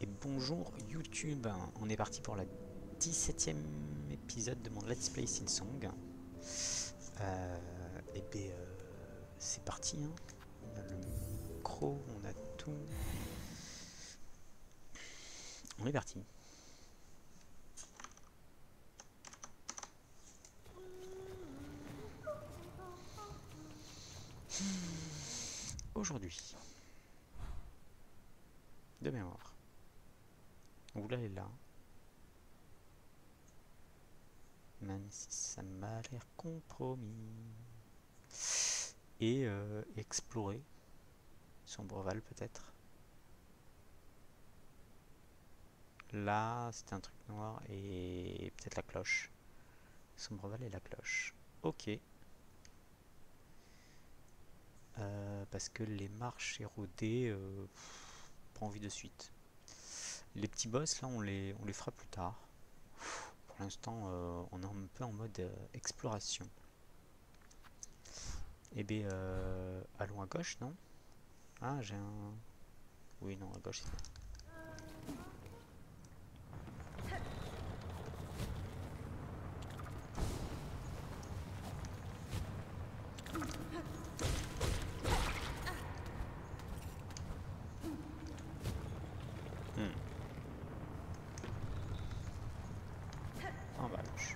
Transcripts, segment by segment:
Et bonjour YouTube, on est parti pour la 17e épisode de mon Let's Play Silksong. Et bien c'est parti, hein. On a le micro, on a tout. On est parti. Aujourd'hui, de mémoire, oula est là, même si ça m'a l'air compromis, et explorer Sombreval peut-être. Là c'était un truc noir et peut-être la cloche. Sombreval et la cloche. Ok. Parce que les marches érodées, pas envie de suite. Les petits boss là on les fera plus tard. Pour l'instant on est un peu en mode exploration. Et bien allons à gauche, non? Ah j'ai un... Oui non, à gauche c'est bon. En bas à gauche.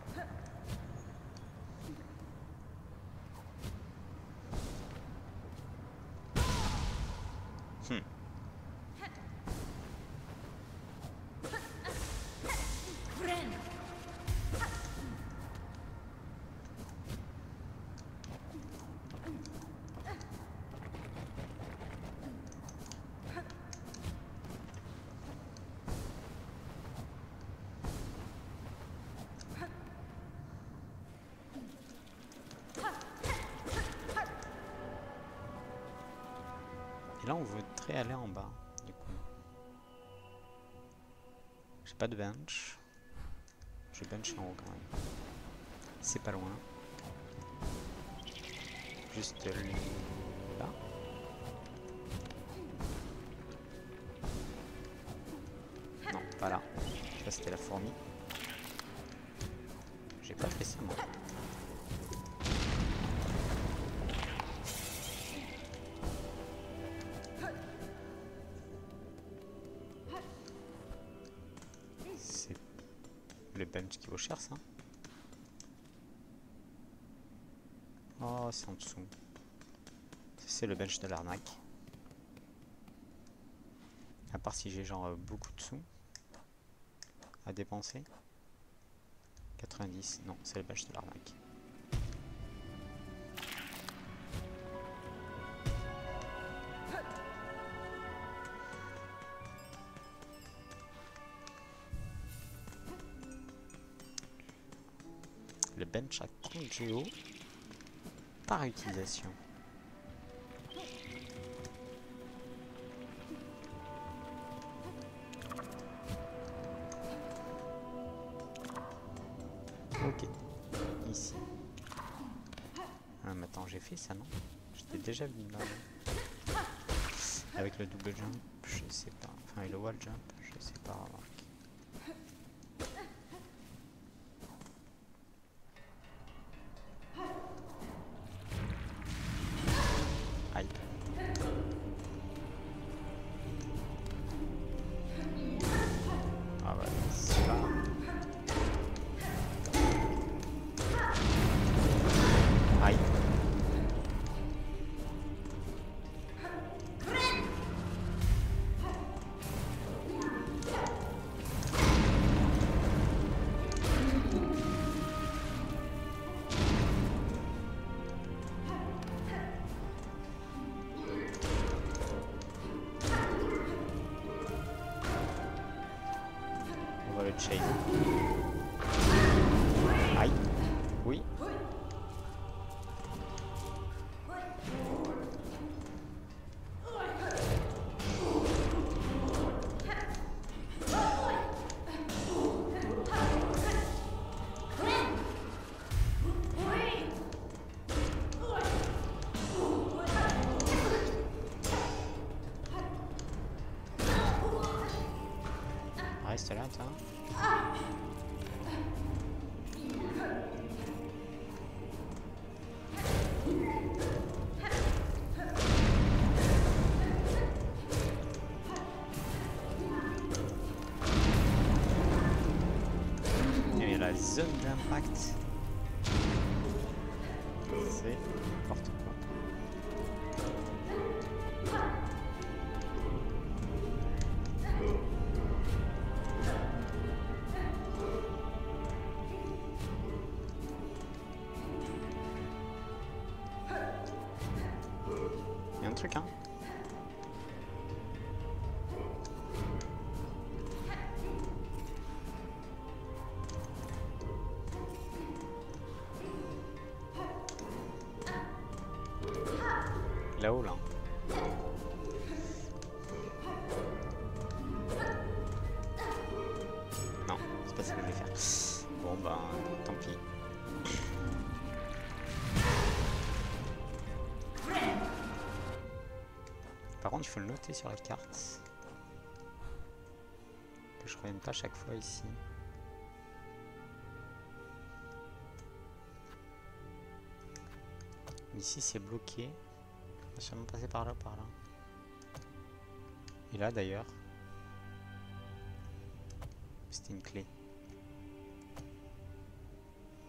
Et là on voudrait aller en bas, du coup. J'ai pas de bench. J'ai bench en haut quand même. C'est pas loin. Juste là. Non, pas là. Ça c'était la fourmi. J'ai pas fait ça moi. C'est le bench qui vaut cher ça. Oh, c'est en dessous. C'est le bench de l'arnaque. À part si j'ai genre beaucoup de sous à dépenser. 90, non, c'est le bench de l'arnaque. Le bench à compte géo par utilisation. Ok, ici. Ah mais attends, j'ai fait ça non? J'étais déjà venu là. Avec le double jump, je sais pas. Enfin et le wall jump, je sais pas. Aïe. Ah ouais, c'est là. Aïe. On va le chase. Aïe. Oui. reste là, toi. Et la zone d'impact, c'est n'importe quoi. Il y a un truc, hein. Là-haut, là. Non, c'est pas ça que je voulais faire. Bon, ben, tant pis. Par contre, il faut le noter sur la carte. Que je revienne pas chaque fois ici. Ici, c'est bloqué. On va sûrement passer par là, par là. Et là, d'ailleurs, c'était une clé.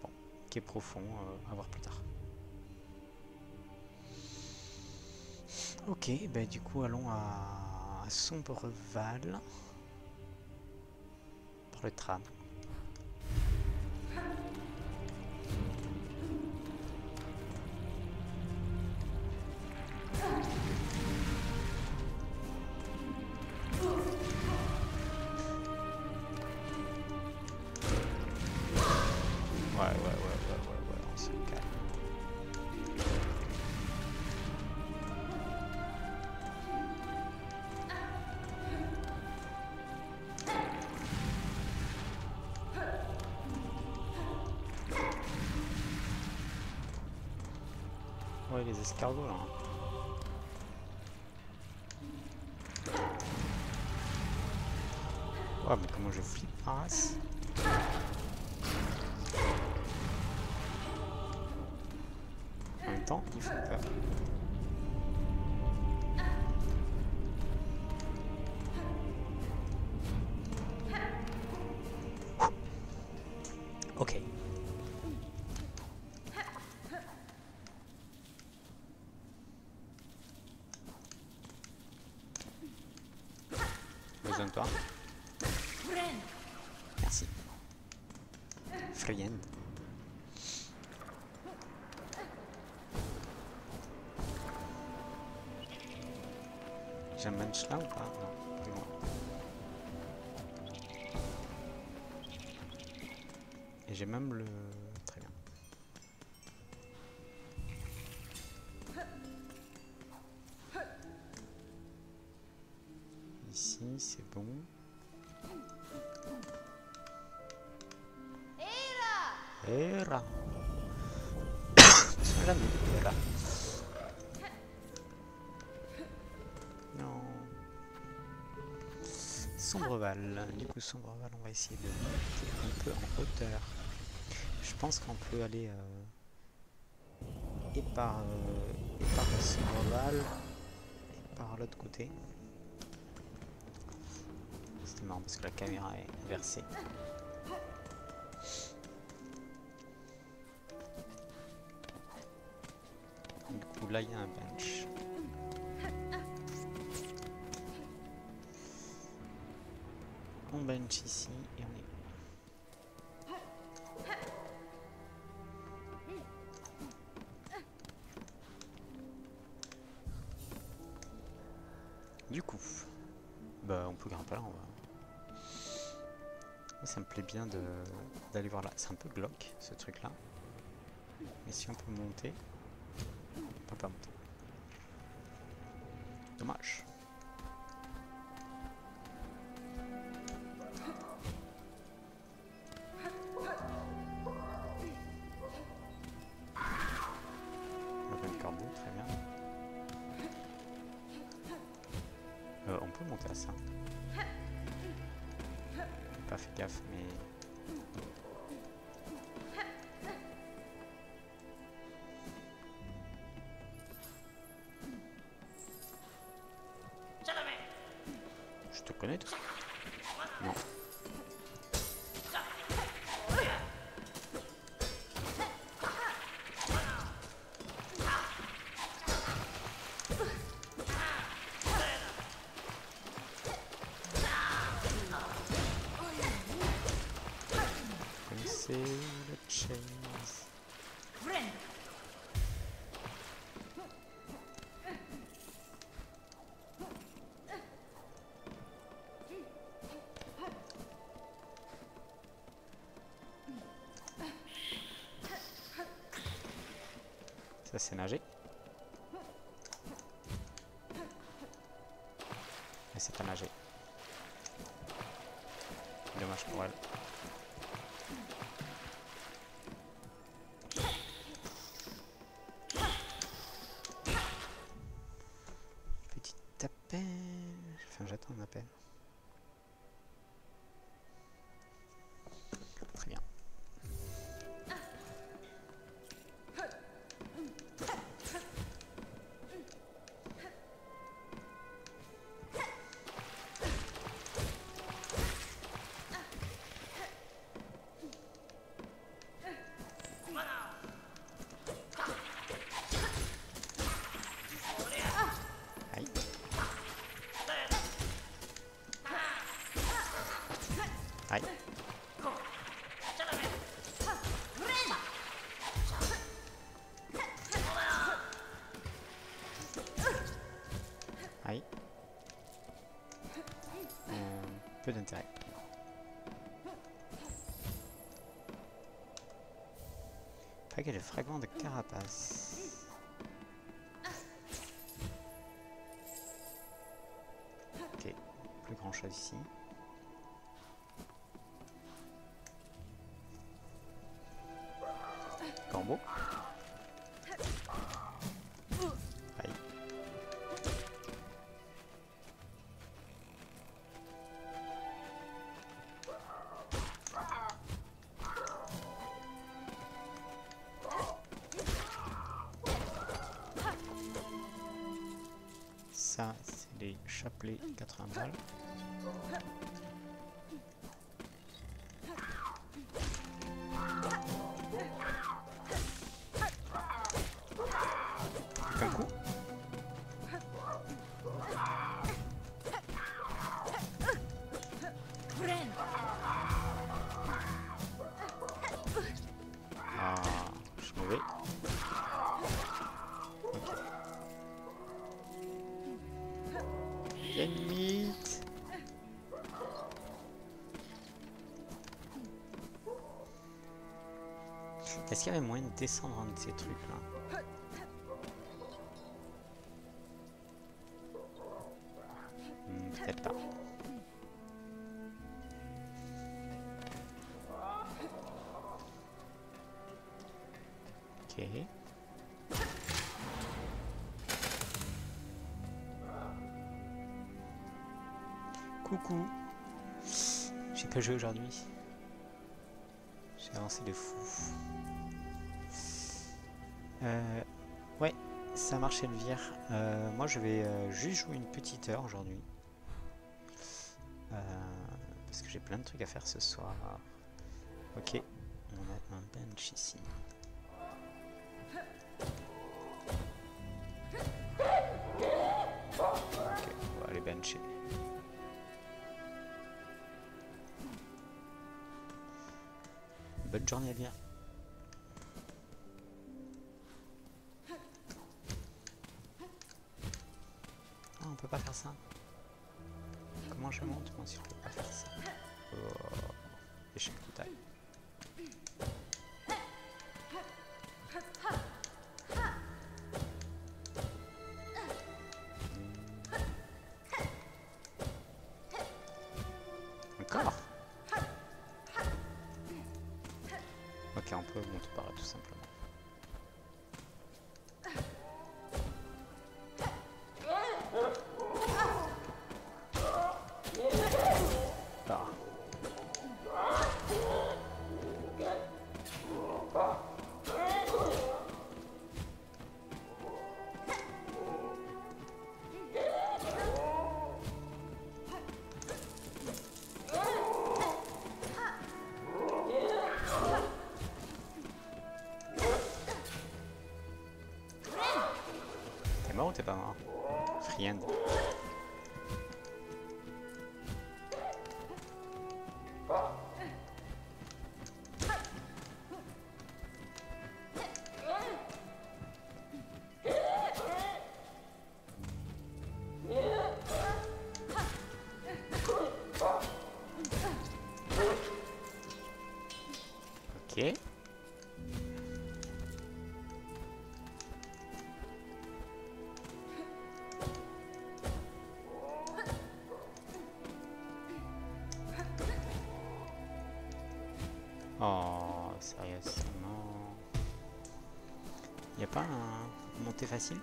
Bon, quai profond, à voir plus tard. Ok, bah du coup, allons à Sombreval. Par le tram. Ouais, on se calme. Ouais, les escargots là. Ouais, mais comment je flippe ma race. En même temps, il faut peur. Ok. Besoin de toi. Merci. Friend. J'ai un manche là ou pas? Non, plus loin. Et j'ai même le... Très bien. Ici, c'est bon. Era. Jamais Era. Non. Sombreval. Du coup, Sombreval, on va essayer de monter un peu en hauteur. Je pense qu'on peut aller et par Sombreval et par l'autre côté. C'est marrant parce que la caméra est versée. Du coup, là, il y a un bench. On bench ici et on est... Du coup, bah on peut grimper là, on va... Ça me plaît bien d'aller voir là. C'est un peu glauque ce truc là. Mais si on peut monter, on peut pas monter. Dommage. Le corbeau, très bien. On peut monter à ça. pas fait gaffe, mais... Je te connais, toi? Non. Connaissez le chase. Ça c'est nager. Mais c'est pas nager. Dommage pour elle. Petit appel. Enfin j'attends un appel. Très bien. Aïe. Aïe. Aïe. Peu d'intérêt. Paquet de fragments de carapace. Ok, plus grand chose ici. Corbeau. Aïe. Ça, c'est des chapelets 80 balles. Un coup. Ah, je suis mauvais. Il y a une limite. Est-ce qu'il y avait moyen de descendre un de ces trucs là? Peut-être pas. Ok. Coucou. J'ai pas joué aujourd'hui. J'ai avancé de fou. Ouais, ça marche Elvire. Moi je vais juste jouer une petite heure aujourd'hui. Parce que j'ai plein de trucs à faire ce soir. Ok, on a un bench ici. Ok, on va aller bencher. Bonne journée Elvire. Ah, on peut pas faire ça. Comment je monte moi si je peux pas faire ça? Oh, échec total. Encore? Ok, on peut monter par là tout simplement. Ah. Ok. Oh, sérieusement. Y a pas un montée facile?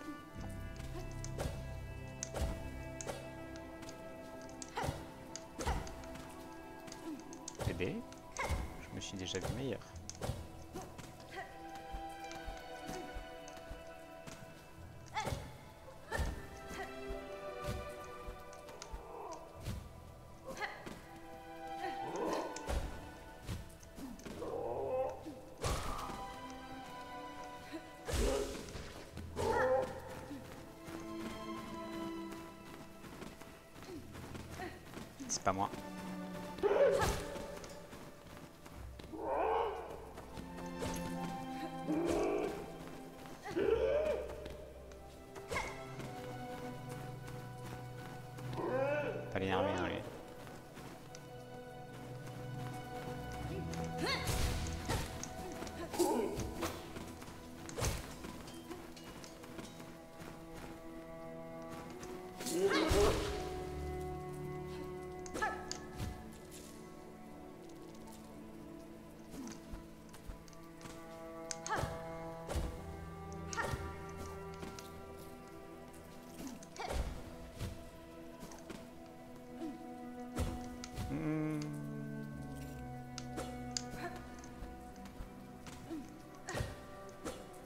Bébé, je me suis déjà vu meilleur. C'est pas moi. Pas l'énerver, hein, lui.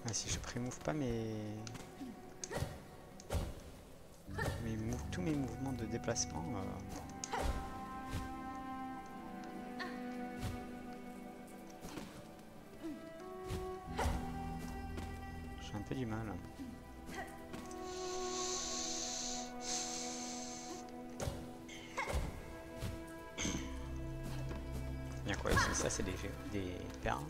Ah, si je prémove pas tous mes mouvements de déplacement, j'ai un peu du mal. Il y a quoi ici? Ça, c'est des perles.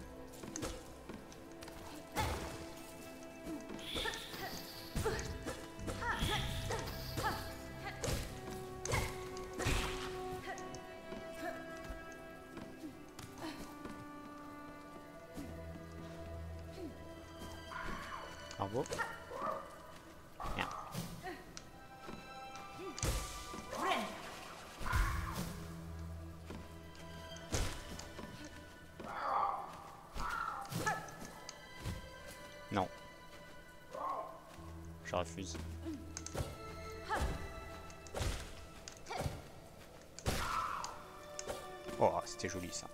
Bravo. Bien. Non. Je refuse. Oh, c'était joli ça.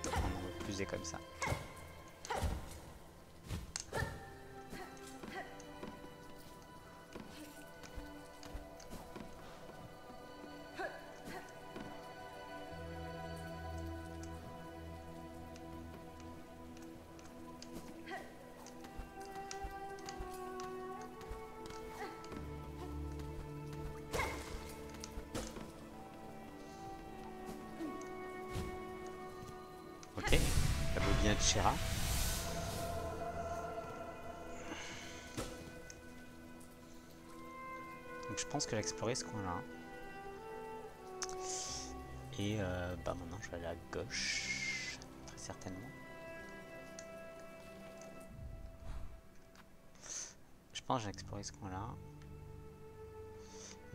On en veut plus comme ça. Ok, la bobine de Shera. Donc je pense que j'ai exploré ce coin-là. Et bah maintenant je vais aller à gauche, très certainement. Je pense que j'ai exploré ce coin-là.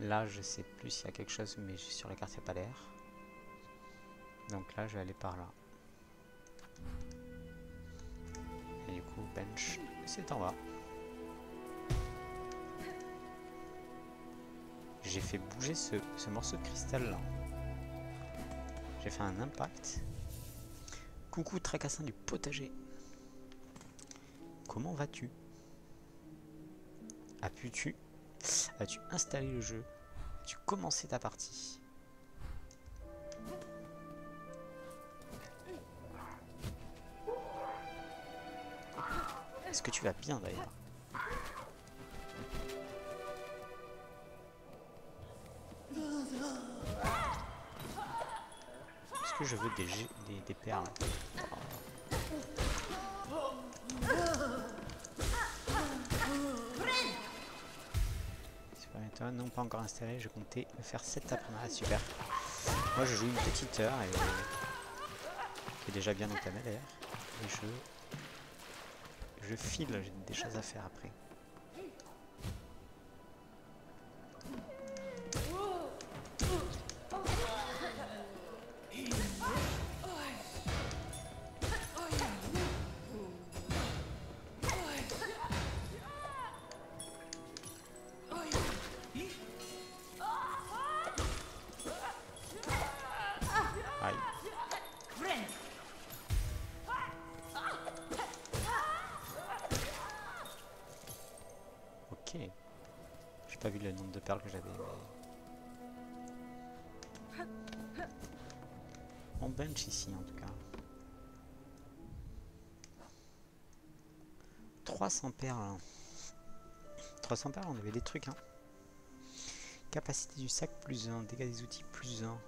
Là je sais plus s'il y a quelque chose, mais sur la carte il n'y a pas l'air. Donc là je vais aller par là. Et du coup bench c'est en bas. J'ai fait bouger ce morceau de cristal là. J'ai fait un impact. Coucou tracassin du potager. Comment vas-tu? As-tu installé le jeu? As-tu commencé ta partie? Est-ce que tu vas bien d'ailleurs? Est-ce que je veux des perles? Super étoile, non pas encore installé, je comptais le faire cet après-midi. Ah, super. Moi je joue une petite heure et fais déjà bien entamé d'ailleurs. Et je file, j'ai des choses à faire après. Aïe. Ok. J'ai pas vu le nombre de perles que j'avais, mais... On bench ici en tout cas. 300 perles. 300 perles, on avait des trucs, hein. Capacité du sac plus 1, dégâts des outils plus 1.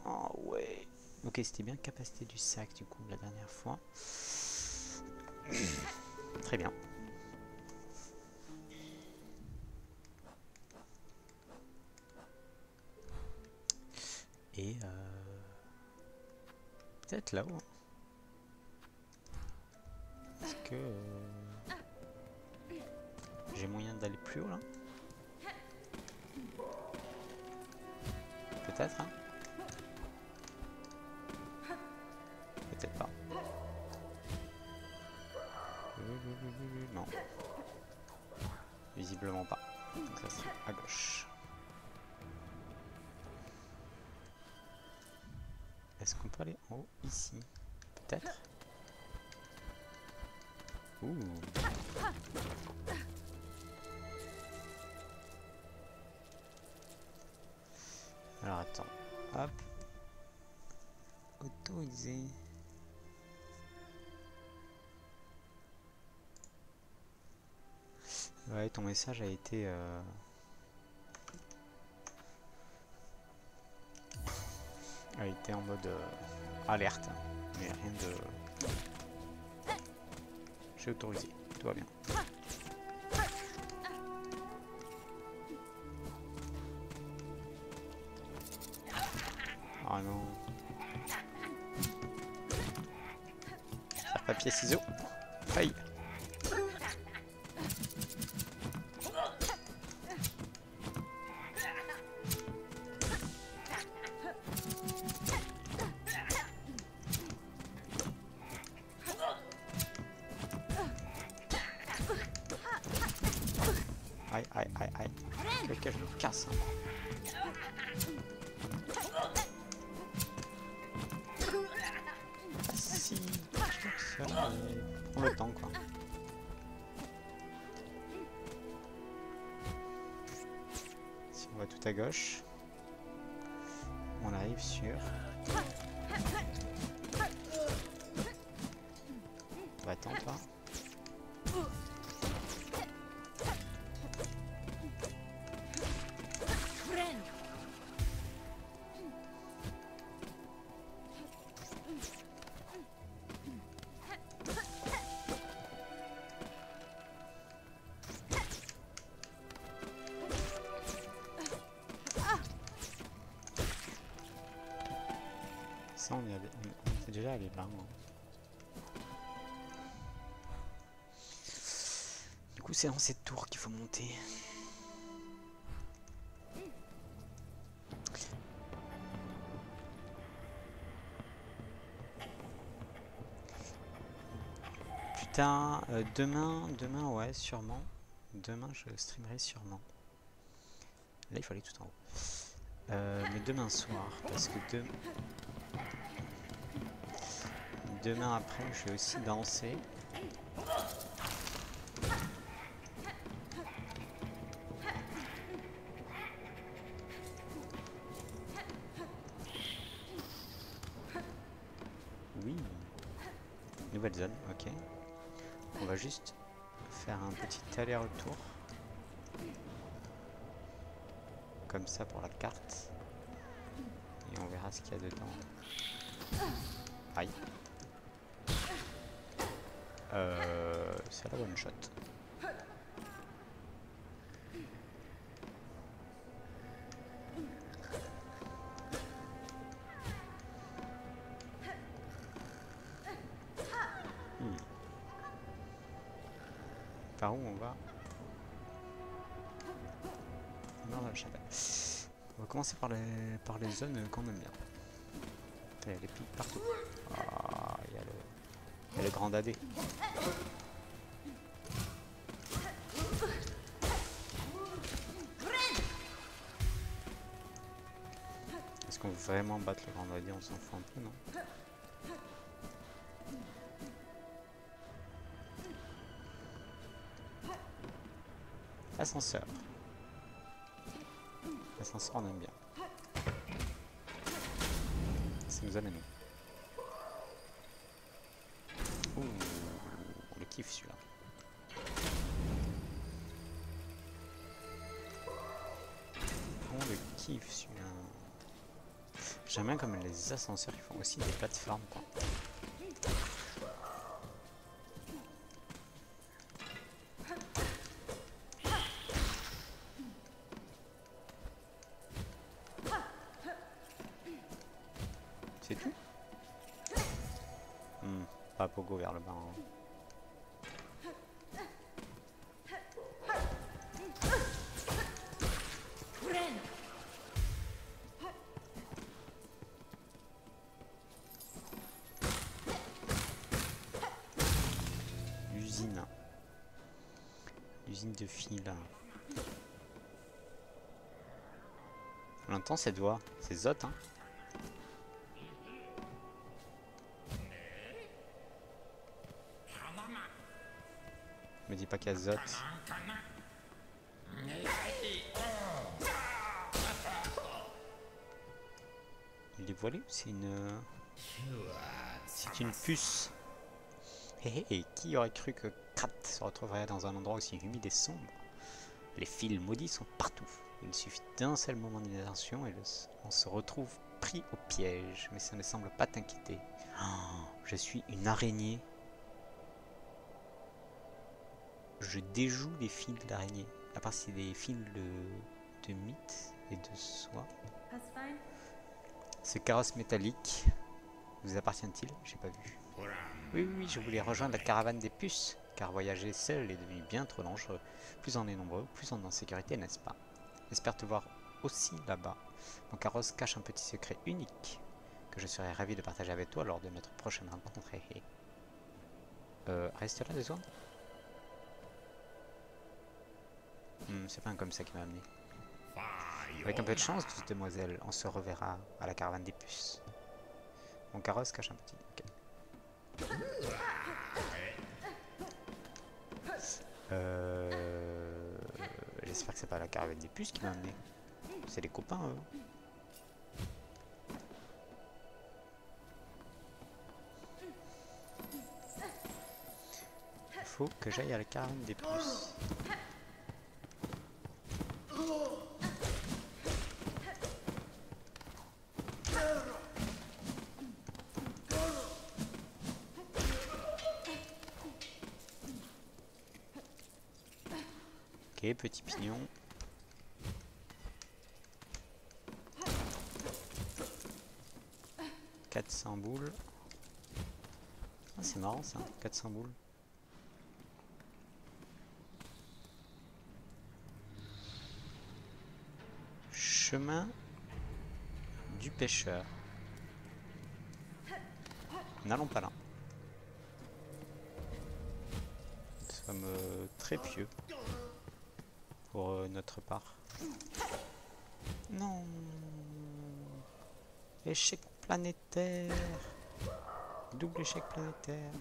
Oh ouais. Ok, c'était bien capacité du sac du coup la dernière fois. Très bien. Et peut-être là-haut. Est-ce que j'ai moyen d'aller plus haut là? Peut-être, hein? Peut-être pas. Non. Visiblement pas. Donc ça sera à gauche. Est-ce qu'on peut aller en haut ici? Peut-être? Ouh. Alors attends. Hop. Autoriser. Ouais, ton message a été... en mode alerte. Mais rien de... J'ai autorisé. Tout va bien. Ah non. Faire papier ciseaux. Aïe. Aïe, aïe, aïe, aïe. Quelqu'un, je le casse. Si, je prends le temps, quoi. Si on va tout à gauche, on arrive sur... Va-t'en, toi. Ça, on était déjà allé là. Du coup, c'est dans cette tour qu'il faut monter. Putain, demain, ouais, sûrement. Demain, je streamerai sûrement. Là, il faut aller tout en haut. Mais demain soir, parce que demain après, je vais aussi danser. Oui. Nouvelle zone, ok. On va juste faire un petit aller-retour. Comme ça pour la carte. Et on verra ce qu'il y a dedans. Aïe. C'est la one shot. Par où on va? Non, la chapelle. On va commencer par les zones qu'on aime bien. Il y a les pics partout. Ah, il y a le grand dadé. Est-ce qu'on veut vraiment battre le grand dadé? On s'en fout un peu, non? Ascenseur. L'ascenseur, on aime bien. Ça nous amène. Ouh, le kiff celui-là. Oh, le kiff celui-là. J'aime bien comme les ascenseurs, ils font aussi des plateformes, quoi. C'est tout? Pas pogo vers le bas. Hein. L'usine. L'usine de fil. On entend cette voix. C'est Zot, hein. Me dis pas qu'il y a Zot. Il est voilé ou c'est une... C'est une puce. Et qui aurait cru que Krat se retrouverait dans un endroit aussi humide et sombre? Les fils maudits sont partout. Il suffit d'un seul moment d'inattention et on se retrouve pris au piège. Mais ça ne semble pas t'inquiéter. Oh, je suis une araignée. Je déjoue les fils d'araignée. À part c'est des fils de mythe et de soie. Ce carrosse métallique vous appartient-il? J'ai pas vu. Oui, je voulais rejoindre la caravane des puces, car voyager seul est devenu bien trop dangereux. Plus on est nombreux, plus on est en sécurité, n'est-ce pas? J'espère te voir aussi là-bas. Mon carrosse cache un petit secret unique, que je serais ravi de partager avec toi lors de notre prochaine rencontre. Reste là 2 secondes. C'est pas comme ça qui m'a amené. Avec un peu de chance, petite demoiselle, on se reverra à la caravane des puces. Mon carrosse cache un petit... Okay. J'espère que c'est pas la caravane des puces qui m'a amené. C'est les copains, eux. Il faut que j'aille à la caravane des puces. Ok, petit pignon. « 400 boules. Ah, c'est marrant ça, 400 boules. Chemin du pêcheur. N'allons pas là. Nous sommes très pieux pour notre part. Non. Échec planétaire. Double échec planétaire.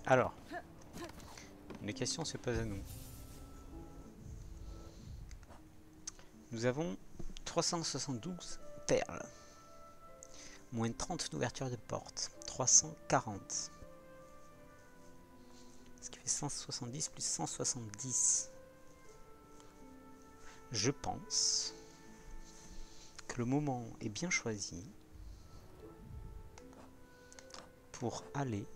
Alors, une question se pose à nous. Nous avons 372 perles. Moins 30 d'ouverture de porte. 340. Ce qui fait 170 plus 170. Je pense que le moment est bien choisi pour aller.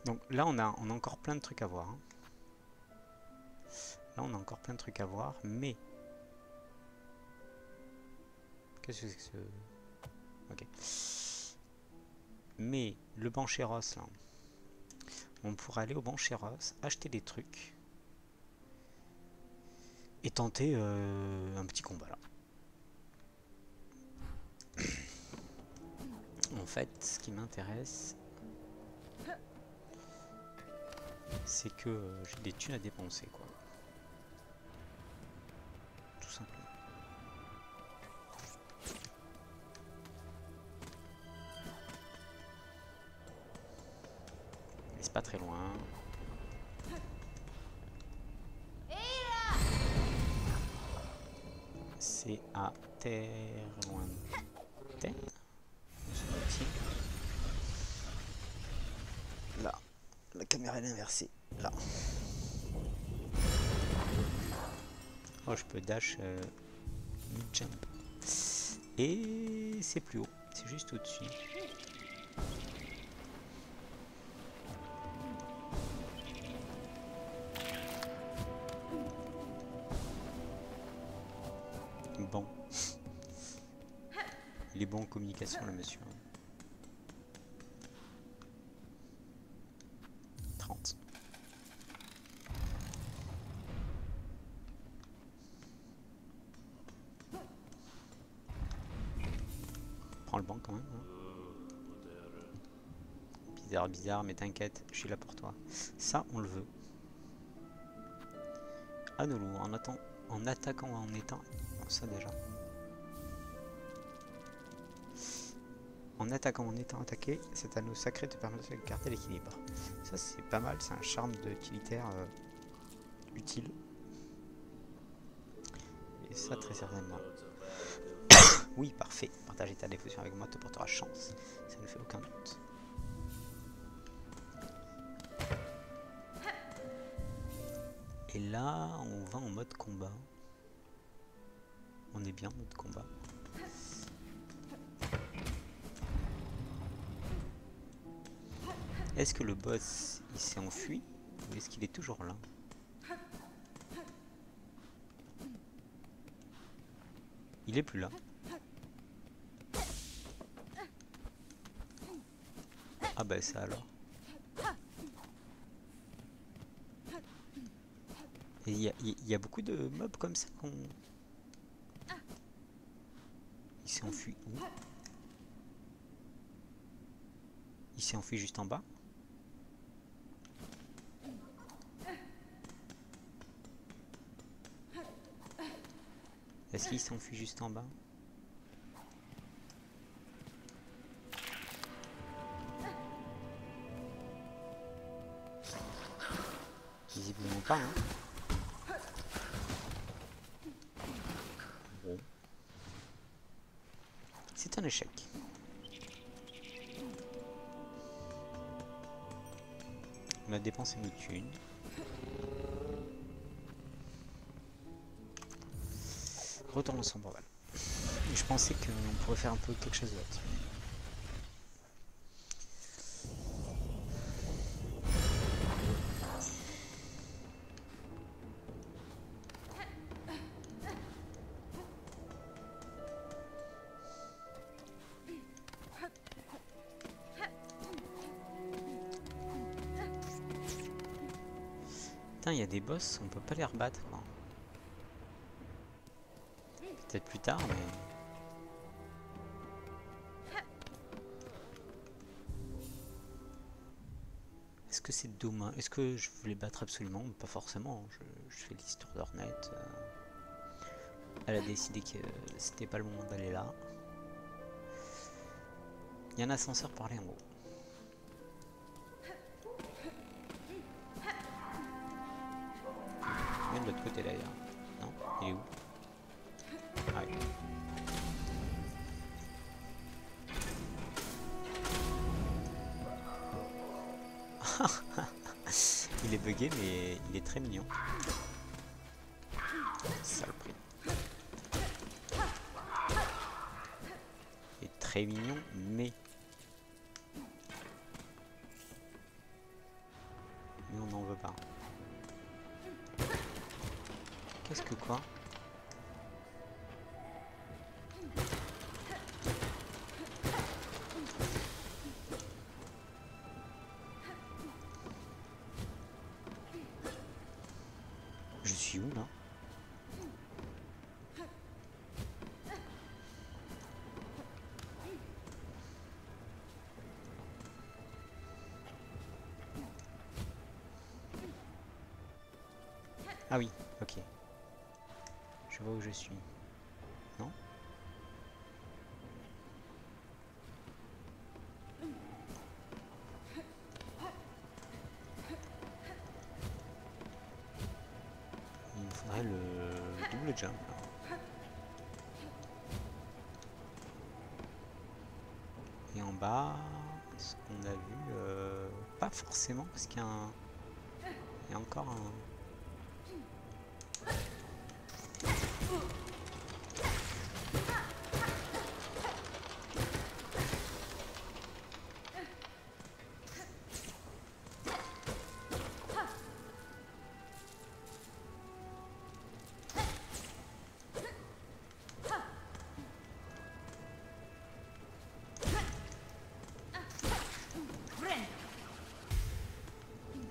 Donc là on a encore plein de trucs à voir. Hein. Là on a encore plein de trucs à voir, mais qu'est-ce que c'est que ce... Ok. Mais le Bancheros là, on pourrait aller au Bancheros, acheter des trucs et tenter un petit combat là. En fait, ce qui m'intéresse, c'est que j'ai des thunes à dépenser, quoi. Tout simplement. Mais c'est pas très loin. C'est à terre loin. Terre. Là, la caméra elle est inversée. Là. Oh, je peux dash mid-jump. Et c'est plus haut, c'est juste au-dessus. Bon. Il est bon en communication, le monsieur. 30. Prends le banc quand même. Hein. Bizarre, bizarre, mais t'inquiète, je suis là pour toi. Ça, on le veut. Anolou, en attaquant en étant... Ça déjà. En attaquant en étant attaqué, cet anneau sacré te permet de garder l'équilibre. Ça c'est pas mal, c'est un charme d'utilitaire utile. Et ça très certainement. Oui, parfait. Partager ta dévotion avec moi te portera chance. Ça ne fait aucun doute. Et là, on va en mode combat. On est bien en mode combat. Est-ce que le boss, il s'est enfui ou est-ce qu'il est toujours là? Il est plus là. Ah bah ça alors. Et il y a beaucoup de mobs comme ça qu'on... Il s'est enfui où? Il s'est enfui juste en bas? Est-ce qu'il s'enfuit juste en bas? Visiblement pas, hein. Bon. C'est un échec. On a dépensé nos thunes. Retournons sans Borval. Je pensais qu'on pourrait faire un peu quelque chose d'autre. Putain, il y a des boss, on peut pas les rebattre. Peut-être plus tard, mais... Est-ce que c'est dommage? Est-ce que je voulais battre absolument? Pas forcément. Je fais l'histoire d'Ornette. Elle a décidé que c'était pas le moment d'aller là. Il y a un ascenseur pour aller en haut. Même de l'autre côté d'ailleurs. Non, il est où? Ah oui. Il est bugué mais il est très mignon. Saloperie. Il est très mignon mais on n'en veut pas. Qu'est-ce que quoi? Je suis où là? Ah oui, ok. Je vois où je suis. Non? Il me faudrait le double jump là. Et en bas, ce qu'on a vu, pas forcément, parce qu'il y a un... Il y a encore un...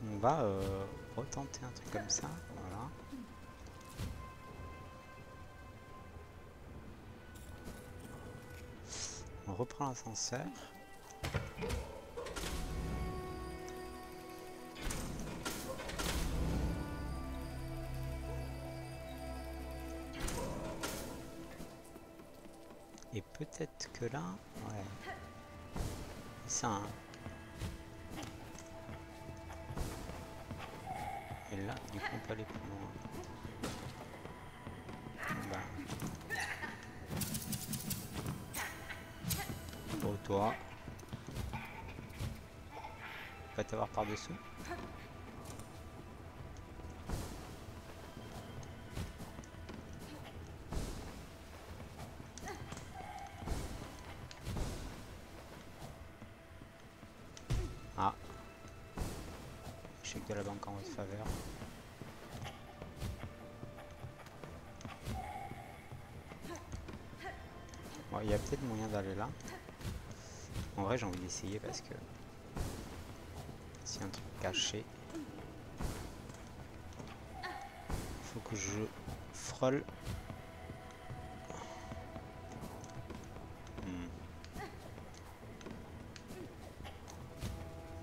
On va retenter un truc comme ça, voilà. On reprend l'ascenseur. Et peut-être que là, ouais, c'est ça, hein. Et là, du coup, on peut aller plus loin. Bah. Bon, toi, pas t'avoir par-dessous. Ah. Échec de la banque en votre faveur. Bon, il y a peut-être moyen d'aller là. En vrai, j'ai envie d'essayer parce que c'est un truc caché. Faut que je frôle.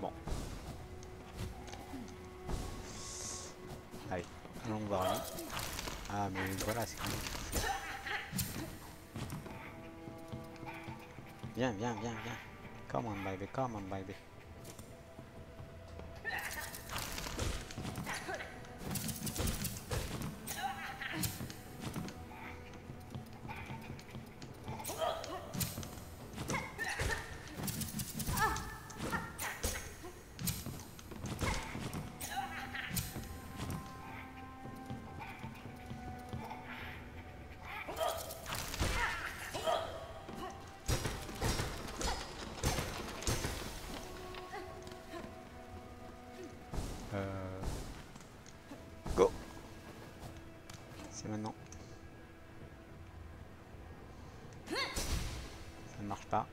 Bon. Allez, allons voir lui. Ah, mais voilà, c'est comme ça qu'il faut faire. Viens, viens, viens, viens. Come on, baby, come on, baby. Go! C'est maintenant. Ça ne marche pas.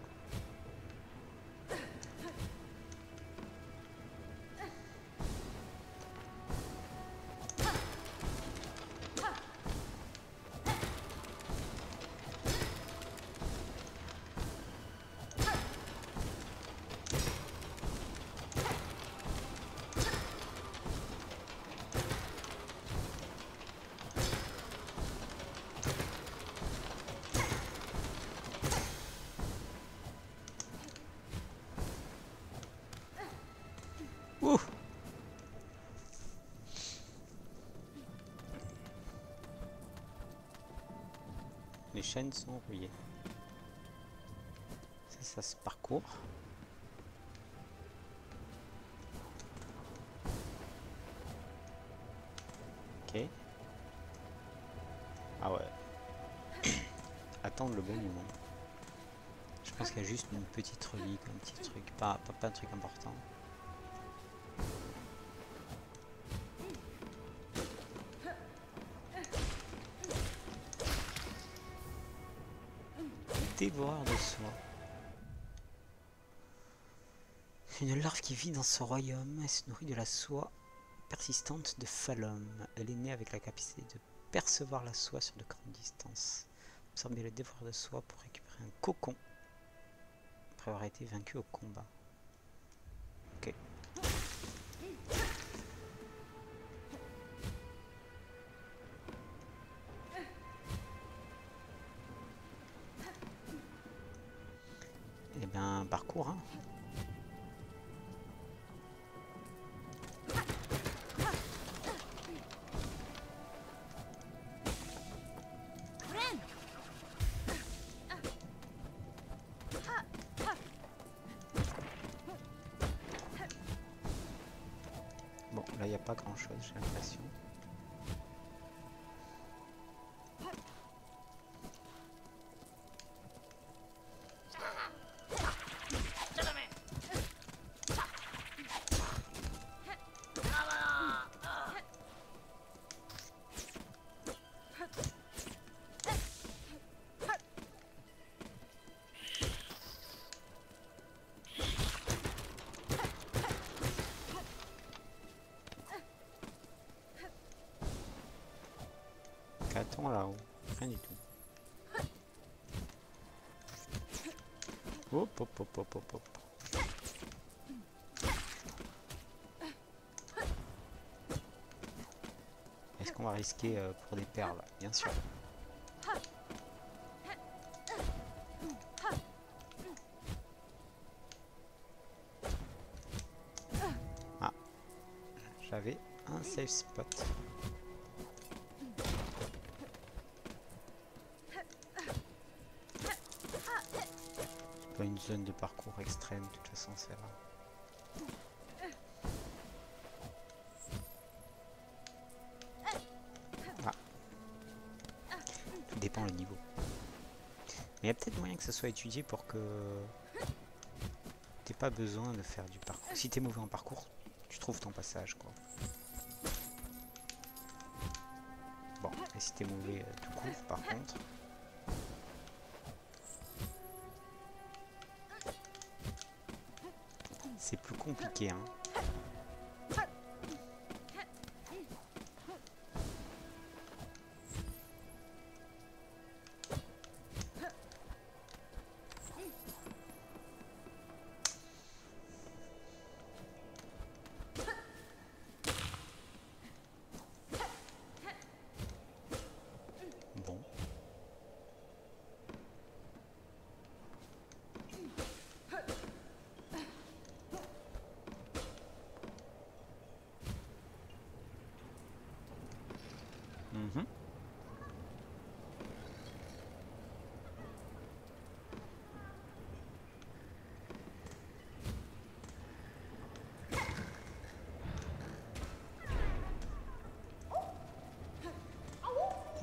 Ouh! Les chaînes sont rouillées. Ça se parcourt. Ok. Ah ouais. Attendre le bon moment. Je pense qu'il y a juste une petite relique, un petit truc, pas un truc important. Dévoreur de soie. Une larve qui vit dans ce royaume et se nourrit de la soie persistante de Phalom. Elle est née avec la capacité de percevoir la soie sur de grandes distances. Absorber le dévoreur de soie pour récupérer un cocon après avoir été vaincu au combat. Ok. Eh ben, parcours, hein. Bon, là, il n'y a pas grand-chose, j'ai l'impression. Qu'attends là-haut? Rien du tout. Hop, hop, hop, hop, hop, hop. Est-ce qu'on va risquer pour des perles? Bien sûr. Ah, j'avais un safe spot. Pas une zone de parcours extrême, de toute façon, c'est là. Ah. Tout dépend le niveau. Mais il y a peut-être moyen que ça soit étudié pour que t'aies pas besoin de faire du parcours. Si t'es mauvais en parcours, tu trouves ton passage, quoi. Bon, et si t'es mauvais tout court, par contre... c'est plus compliqué, hein. Bon. Mhm.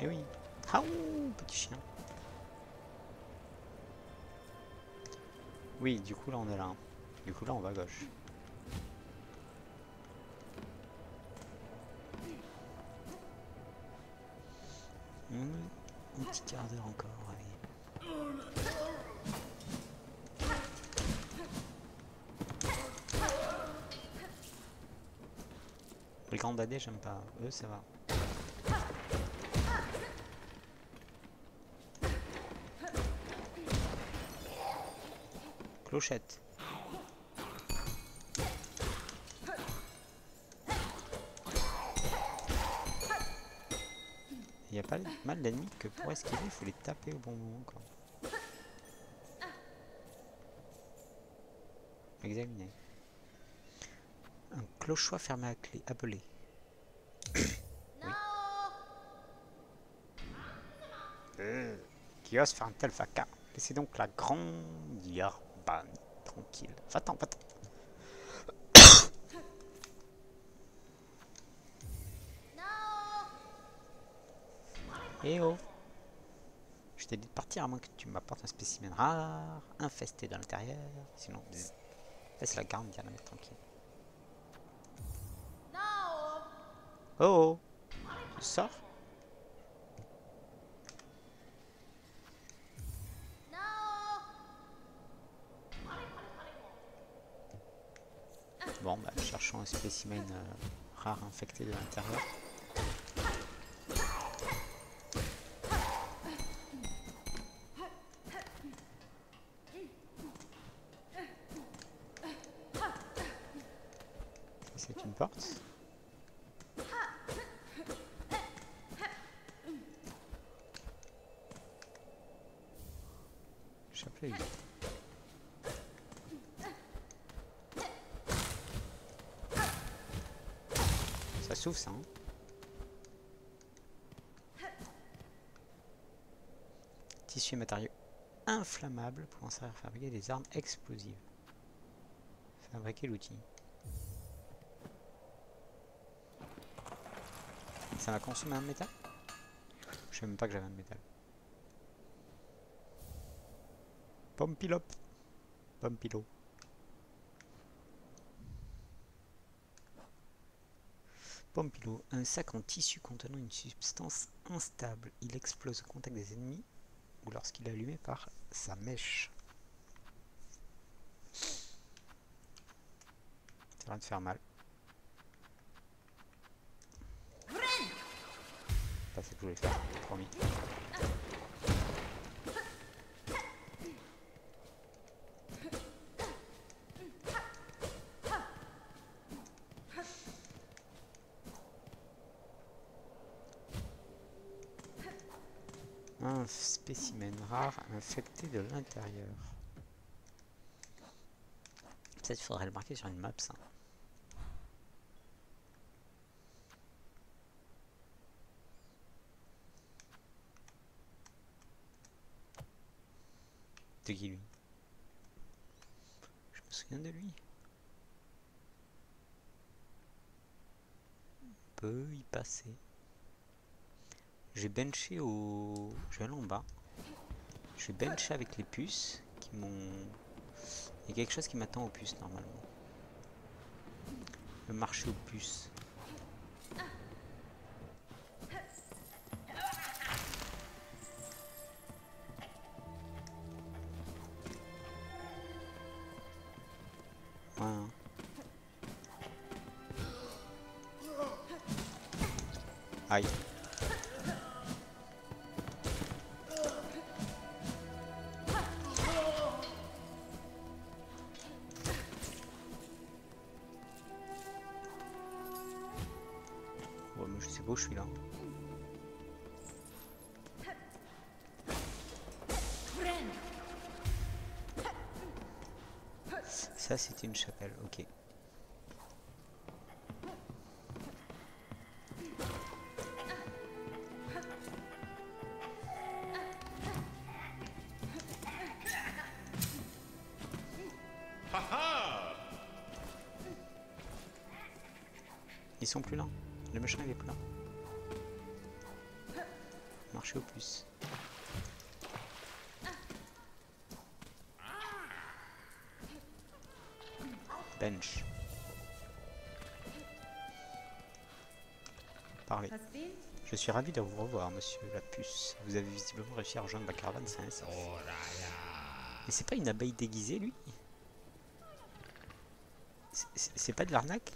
Eh oui. Ah ouh, petit chien. Oui, du coup là on est là. Du coup là on va à gauche. Un petit quart d'heure encore, allez. Les grands dadais j'aime pas, eux ça va. Clochette. Il n'y a pas mal d'ennemis que pour esquiver, il faut les taper au bon moment, quoi. Examiner. Un clochois fermé à clé, appelé. Oui. Qui ose faire un tel fracas? Laissez donc la grande Yarban tranquille. Va-t'en, va-t'en. Eh oh! Je t'ai dit de partir à moins que tu m'apportes un spécimen rare, infesté dans l'intérieur. Sinon, bzz. Laisse la garde, viens la mettre tranquille. Oh oh! Tu sors? Bon, bah, cherchons un spécimen rare infecté de l'intérieur. C'est une porte. Chapelet. Ça s'ouvre ça, hein. Tissu et matériaux inflammables pouvant servir à fabriquer des armes explosives. Fabriquer l'outil. Ça m'a consommé un métal? Je savais même pas que j'avais un métal. Pompilop. Pompilo. Pompilo, un sac en tissu contenant une substance instable. Il explose au contact des ennemis ou lorsqu'il est allumé par sa mèche. Ça va te faire mal. Pas ce que je voulais faire, promis. Un spécimen rare infecté de l'intérieur. Peut-être il faudrait le marquer sur une map ça. De qui lui? Je me souviens de lui. On peut y passer. J'ai benché au... Je vais aller en bas. Je vais bencher avec les puces qui m'ont... Il y a quelque chose qui m'attend aux puces normalement. Le marché aux puces. Ouais. Aïe. Ouais, mais je sais pas où je suis là. Ça c'était une chapelle, ok. Ils sont plus là. Le machin il est plus là. Marcher au plus. Bench. Parlez. Je suis ravi de vous revoir, monsieur la puce. Vous avez visiblement réussi à rejoindre la caravane sain et sauf. Mais c'est pas une abeille déguisée, lui? C'est pas de l'arnaque?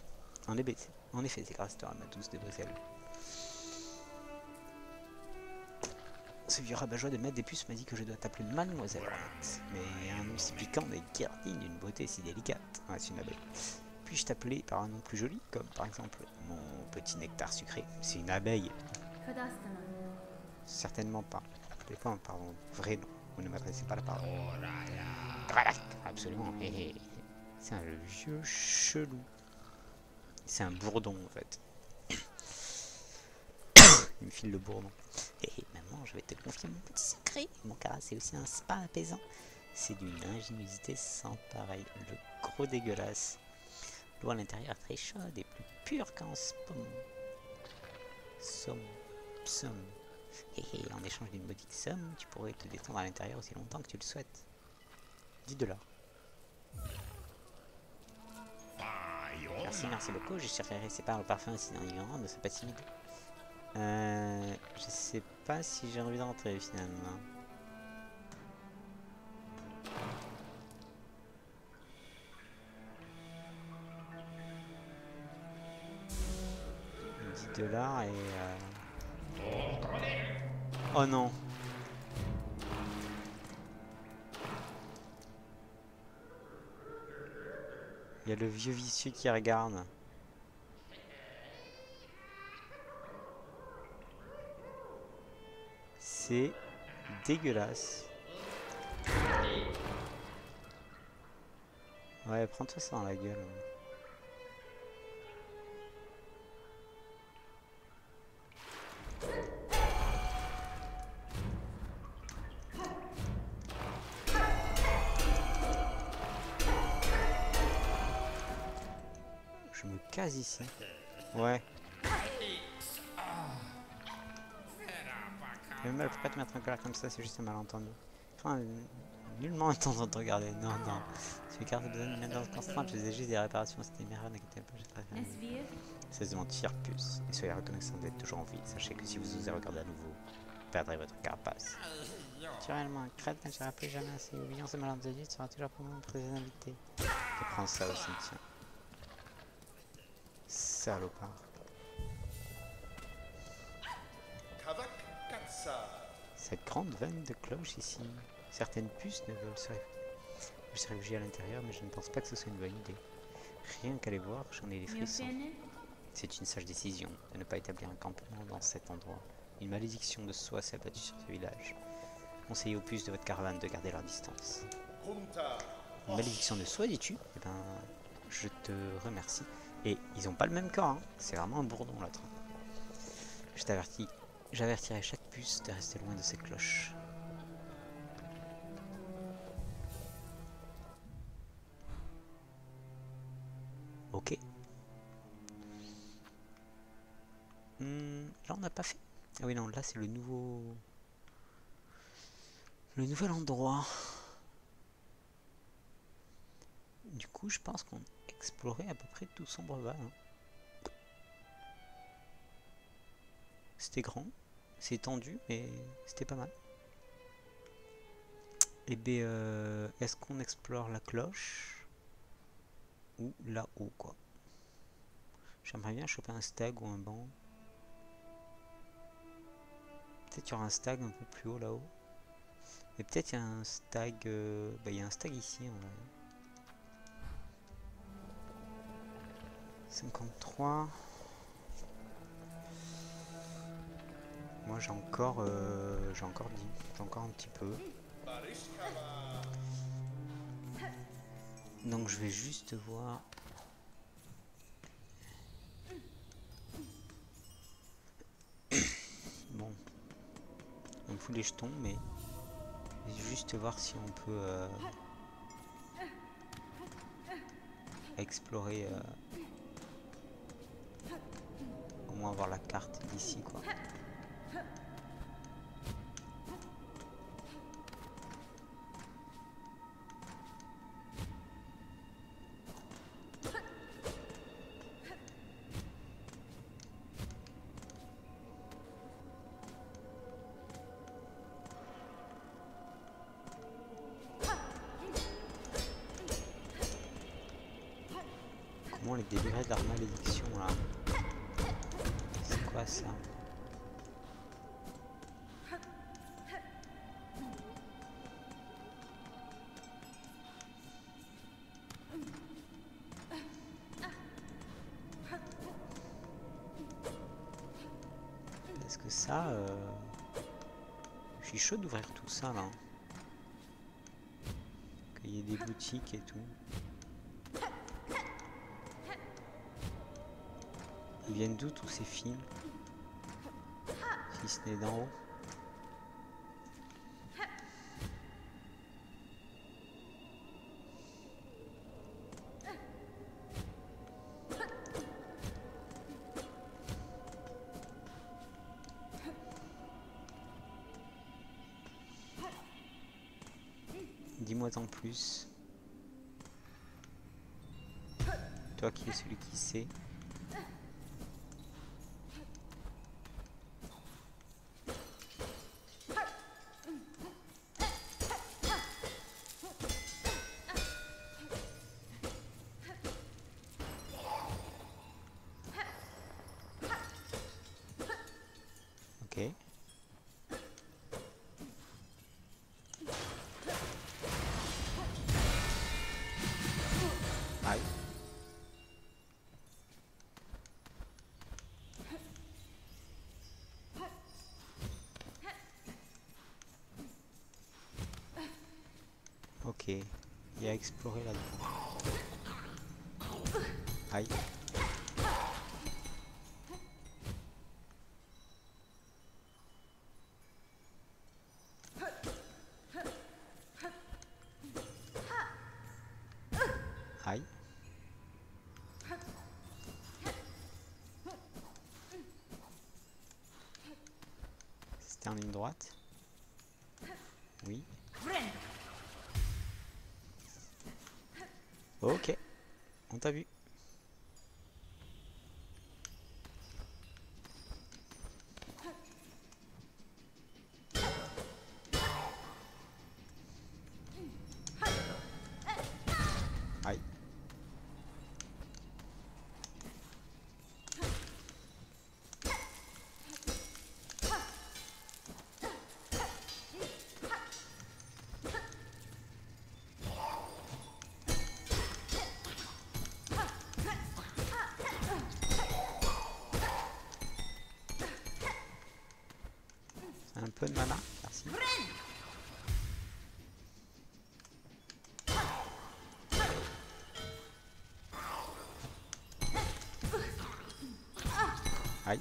En effet, c'est grâce à ma douce de Bruxelles. Ce vieux rabat-joie de maître des puces m'a dit que je dois t'appeler mademoiselle Ornette. Mais un nom si piquant n'est guère digne d'une beauté si délicate. Ah, c'est une abeille. Puis-je t'appeler par un nom plus joli, comme par exemple mon petit nectar sucré? C'est une abeille. Certainement pas. Des fois, par mon vrai nom. Vous ne m'adressez pas la parole. Absolument. C'est un vieux chelou. C'est un bourdon en fait. Il me file le bourdon. Maman, je vais te confier mon petit secret. Mon carat, c'est aussi un spa apaisant. C'est d'une ingéniosité sans pareil. Le gros dégueulasse. L'eau à l'intérieur est très chaude et plus pure qu'en spawn. Somme. En échange d'une modique somme, tu pourrais te détendre à l'intérieur aussi longtemps que tu le souhaites. 10 $. Merci beaucoup. Je chercherai ces paroles parfums aussi dans l'ignorant, ne sois pas timide. Je sais pas si j'ai envie de rentrer finalement. gueulard et... Oh non. Il y a le vieux vicieux qui regarde. C'est dégueulasse. Ouais, prends-toi ça dans la gueule. Je me case ici. Ouais. Mais mal, pourquoi te mettre en colère comme ça? C'est juste un malentendu. Enfin, nullement intention de te regarder. Non, non. Si mes cartes besoin d'une maintenance constante, je faisais juste des réparations. C'était une erreur, n'inquiétez pas, j'ai très bien. Cesse de mentir, puce. Et soyez reconnaissant d'être toujours en vie. Sachez que si vous osez regarder à nouveau, vous perdrez votre carapace. Naturellement, crête ne sera plus jamais assez oubliant ce malentendu, tu seras toujours pour moi très invité. Je prends ça au cimetière. Salopard. Cette grande veine de cloche ici. Certaines puces ne veulent se réfugier à l'intérieur, mais je ne pense pas que ce soit une bonne idée. Rien qu'à les voir, j'en ai les frissons. C'est une sage décision de ne pas établir un campement dans cet endroit. Une malédiction de soi s'est abattue sur ce village. Conseillez aux puces de votre caravane de garder leur distance. Une malédiction de soi, dis-tu? Eh ben, je te remercie. Et ils ont pas le même corps, hein. C'est vraiment un bourdon l'autre. Je t'avertis, j'avertirai chaque puce de rester loin de ces cloches. Ok. Là on n'a pas fait. Ah oui non, là c'est le nouveau... Le nouvel endroit. Du coup je pense qu'on a exploré à peu près tout Sombreval. Hein. C'était grand, c'est étendu, mais c'était pas mal. Et bien, est-ce qu'on explore la cloche ou là-haut quoi? J'aimerais bien choper un stag ou un banc. Peut-être qu'il y aura un stag un peu plus haut là-haut. Et peut-être il y a un stag... il y a un stag ici en vrai. 53. Moi j'ai encore 10. J'ai encore un petit peu. Donc je vais juste voir. Bon. On fout les jetons, mais je vais juste voir si on peut explorer, au moins avoir la carte d'ici quoi. Comment les délivrer de leur malédiction là? C'est quoi ça? Parce que ça, je suis chaud d'ouvrir tout ça là. Qu'il y ait des boutiques et tout. Ils viennent d'où tous ces fils? Si ce n'est d'en haut. Dis-moi en plus. Toi qui es celui qui sait. Ok. Aïe. Ok. Il y a à explorer là-dedans. Aïe. Aïe. C'était en ligne droite? Oui. Ok. On t'a vu. Aïe. Un peu de mana, merci. Aïe.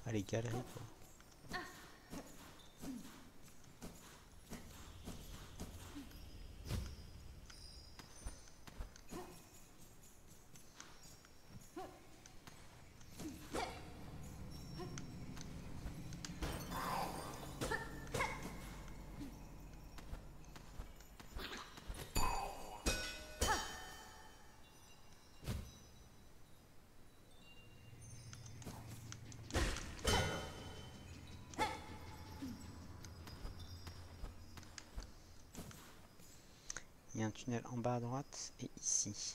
Allez, galerie quoi. Il y a un tunnel en bas à droite et ici.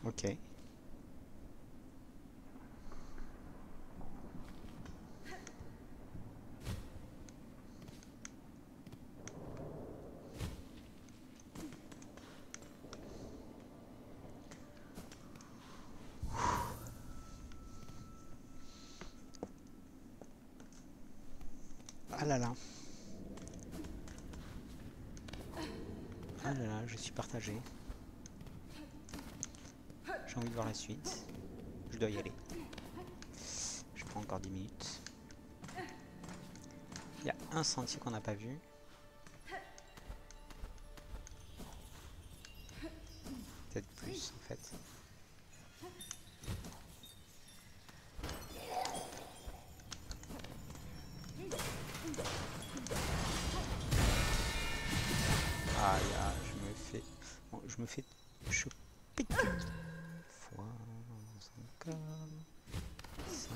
Ok. Ah là là. Ah là là, je suis partagé. J'ai envie de voir la suite. Je dois y aller. Je prends encore 10 minutes. Il y a un sentier qu'on n'a pas vu. Peut-être plus en fait. Aïe, aïe, je me fais... Bon, je me fais choper une fois encore. Ça.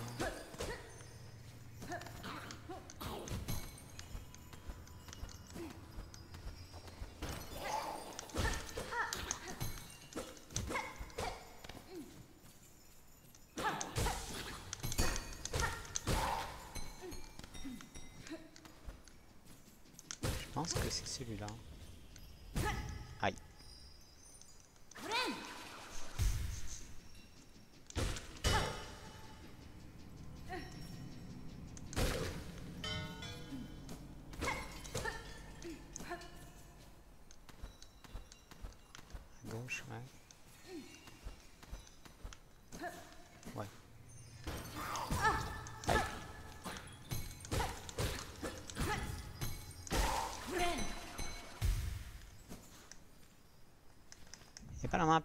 pense que c'est celui-là. Aïe. À gauche, ouais. Ouais. Aïe. Y'a pas la map.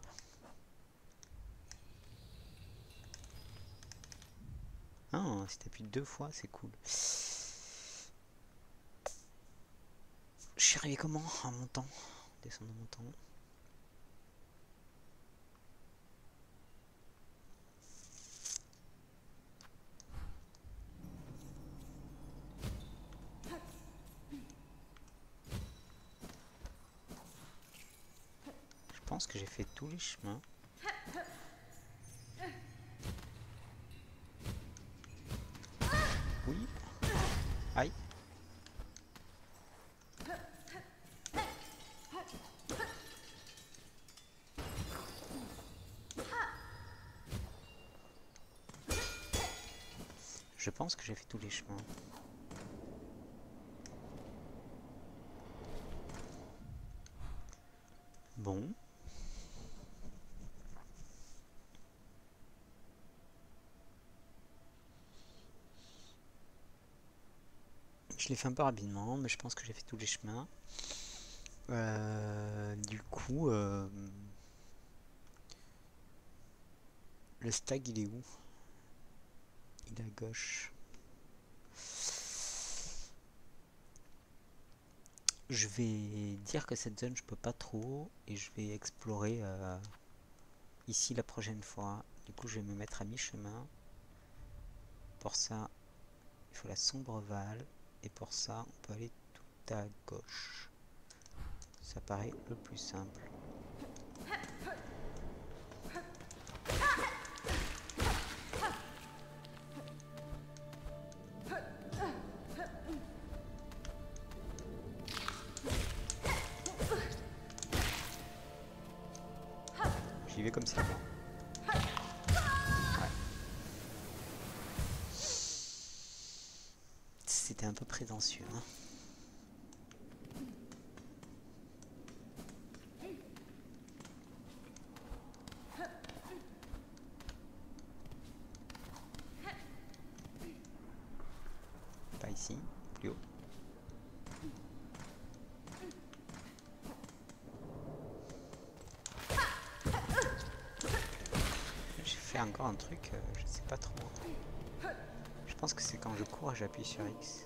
Ah, si t'appuies 2 fois, c'est cool. Je suis arrivé comment en montant? Descendre en montant. Je pense que j'ai fait tous les chemins. Oui. Aïe. Je pense que j'ai fait tous les chemins. Bon. Je l'ai fait un peu rapidement, mais je pense que j'ai fait tous les chemins. Du coup, le stag, il est où? Il est à gauche. Je vais dire que cette zone, je peux pas trop, et je vais explorer ici la prochaine fois. Du coup, je vais me mettre à mi-chemin. Pour ça, il faut la Sombreval, et pour ça, on peut aller tout à gauche. Ça paraît le plus simple. J'y vais comme ça. Ouais. C'était un peu prétentieux, hein. Pas ici, plus haut. J'ai fait encore un truc, je sais pas trop. Je pense que c'est quand je cours, j'appuie sur X.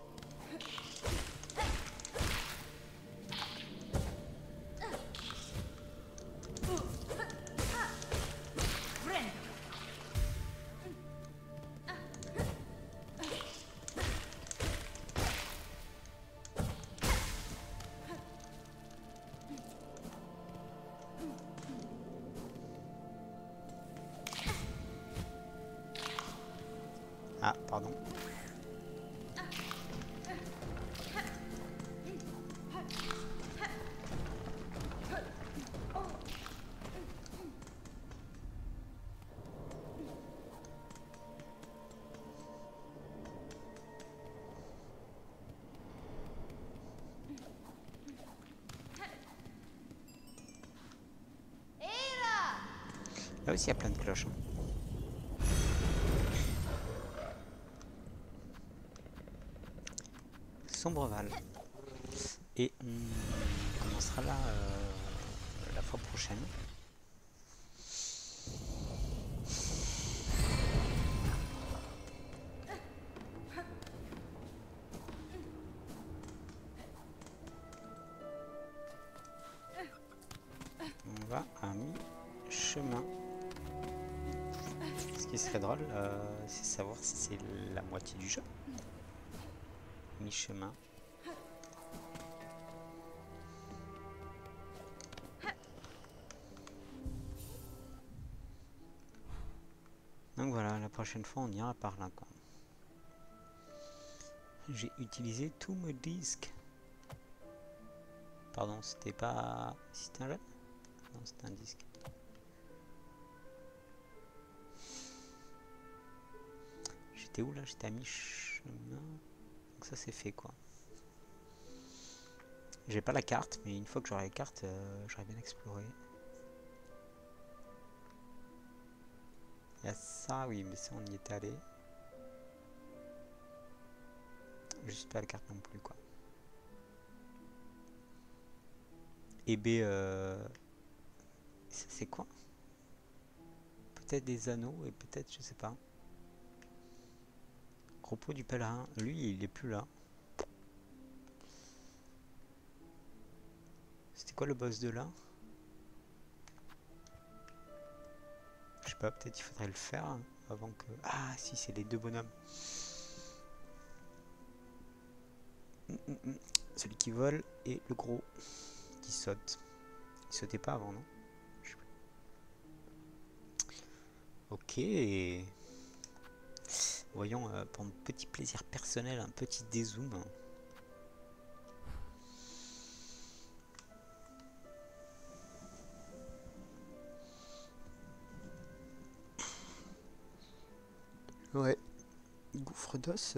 Ah, pardon. Là aussi, il y a plein de cloches. Sombreval. Et on commencera là la fois prochaine. On va à mi-chemin. Ce qui serait drôle, c'est savoir si c'est la moitié du jeu. Mi-chemin. Donc voilà, la prochaine fois on ira par là. J'ai utilisé tous mes disques. Pardon, c'était pas... C'était un jeu? Non, c'était un disque. J'étais où là? J'étais à mi-chemin. Donc ça c'est fait quoi. J'ai pas la carte, mais une fois que j'aurai la carte, j'aurais bien exploré. Il y a ça, oui, mais ça on y était allé. Juste pas la carte non plus quoi. Et B, c'est quoi? Peut-être des anneaux et peut-être, je sais pas. Repos du pèlerin, lui il est plus là. C'était quoi le boss de là? Je sais pas, peut-être il faudrait le faire avant que... Ah si, c'est les deux bonhommes. Celui qui vole et le gros qui saute. Il sautait pas avant, non? Ok. Voyons, pour un petit plaisir personnel, un petit dézoom. Ouais. Gouffre d'os.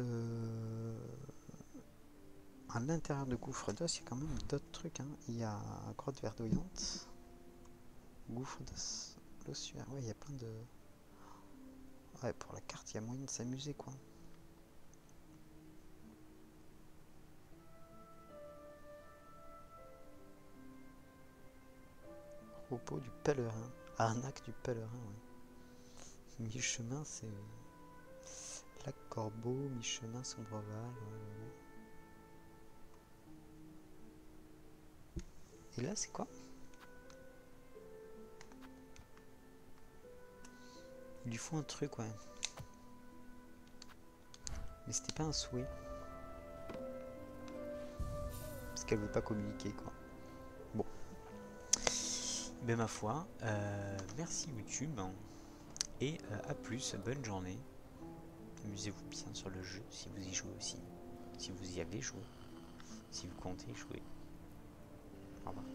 À l'intérieur de Gouffre d'os, il y a quand même d'autres trucs. Hein. Il y a Grotte verdoyante. Gouffre d'os. L'ossuaire. Ouais, il y a plein de... Ouais, pour la carte, il y a moyen de s'amuser, quoi. Repos du pèlerin. Arnaque du pèlerin, ouais. Mi-chemin, c'est... Lac Corbeau, mi-chemin, Sombreval. Ouais. Et là, c'est quoi? Il lui faut un truc, ouais. Mais c'était pas un souhait. Parce qu'elle veut pas communiquer, quoi. Bon. Ben ma foi, merci YouTube. Et à plus, bonne journée. Amusez-vous bien sur le jeu si vous y jouez aussi. Si vous y avez joué. Si vous comptez jouer. Au revoir.